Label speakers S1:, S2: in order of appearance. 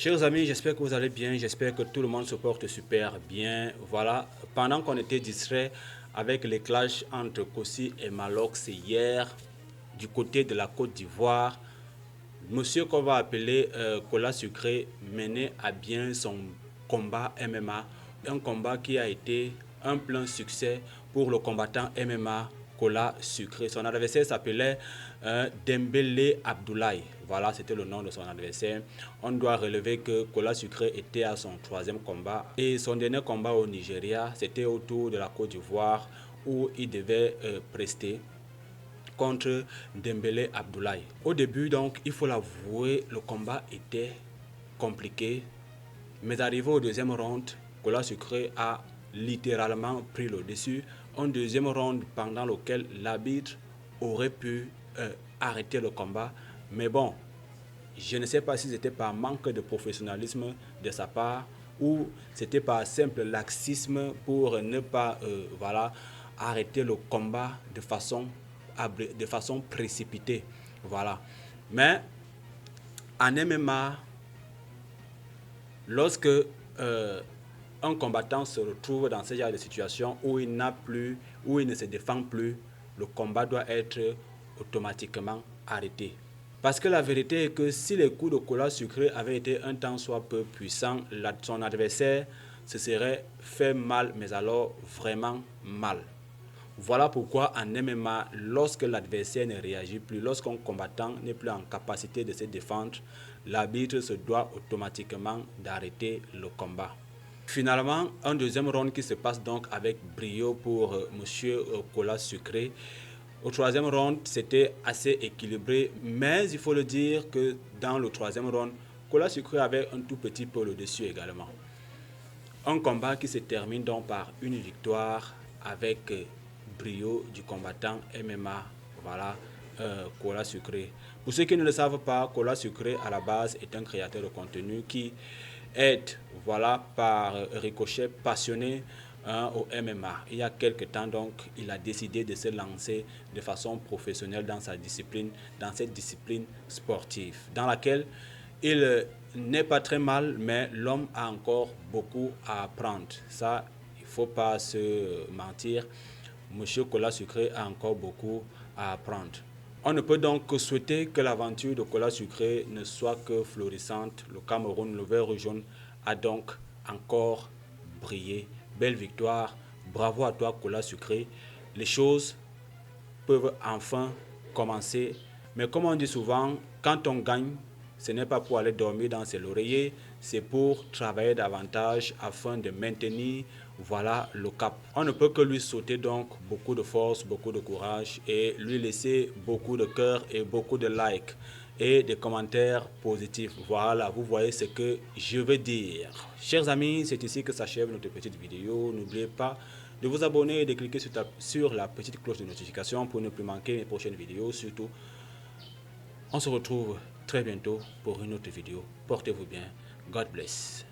S1: Chers amis, j'espère que vous allez bien, j'espère que tout le monde se porte super bien. Voilà, pendant qu'on était distrait avec les clashs entre Kossi et Malox hier, du côté de la Côte d'Ivoire, monsieur qu'on va appeler Kola Sucré menait à bien son combat MMA, un combat qui a été un plein succès pour le combattant MMA Kola Sucré. Son adversaire s'appelait Dembélé Abdoulaye. Voilà, c'était le nom de son adversaire. On doit relever que Kola Sucré était à son troisième combat et son dernier combat au Nigeria, c'était autour de la Côte d'Ivoire où il devait prester contre Dembélé Abdoulaye. Au début, donc, il faut l'avouer, le combat était compliqué. Mais arrivé au deuxième round, Kola Sucré a littéralement pris le dessus. Un deuxième round pendant lequel l'arbitre aurait pu arrêter le combat. Mais bon, je ne sais pas si c'était par manque de professionnalisme de sa part ou c'était par simple laxisme pour ne pas voilà, arrêter le combat de façon précipitée. Voilà. Mais en MMA, lorsque un combattant se retrouve dans ce genre de situation où il n'a plus, où il ne se défend plus, le combat doit être automatiquement arrêté. Parce que la vérité est que si les coups de Kola Sucré avaient été un tant soit peu puissants, son adversaire se serait fait mal, mais alors vraiment mal. Voilà pourquoi en MMA, lorsque l'adversaire ne réagit plus, lorsqu'un combattant n'est plus en capacité de se défendre, l'arbitre se doit automatiquement d'arrêter le combat. Finalement, un deuxième round qui se passe donc avec brio pour monsieur Kola Sucré. Au troisième round, c'était assez équilibré, mais il faut le dire que dans le troisième round, Kola Sucré avait un tout petit peu le dessus également. Un combat qui se termine donc par une victoire avec brio du combattant MMA, voilà, Kola Sucré. Pour ceux qui ne le savent pas, Kola Sucré à la base est un créateur de contenu qui aide, voilà, par ricochet passionné au MMA. Il y a quelques temps donc, il a décidé de se lancer de façon professionnelle dans cette discipline sportive, dans laquelle il n'est pas très mal, mais l'homme a encore beaucoup à apprendre. Ça, il ne faut pas se mentir. Monsieur Kola Sucré a encore beaucoup à apprendre. On ne peut donc que souhaiter que l'aventure de Kola Sucré ne soit que florissante. Le Cameroun, le vert et jaune, a donc encore brillé. Belle victoire. Bravo à toi, Kola Sucré. Les choses peuvent enfin commencer. Mais comme on dit souvent, quand on gagne, ce n'est pas pour aller dormir dans ses lauriers, c'est pour travailler davantage afin de maintenir, voilà, le cap. On ne peut que lui souhaiter donc beaucoup de force, beaucoup de courage et lui laisser beaucoup de cœur et beaucoup de likes et des commentaires positifs. Voilà, vous voyez ce que je veux dire. Chers amis, c'est ici que s'achève notre petite vidéo. N'oubliez pas de vous abonner et de cliquer sur la petite cloche de notification pour ne plus manquer mes prochaines vidéos. Surtout, on se retrouve très bientôt pour une autre vidéo. Portez-vous bien. God bless.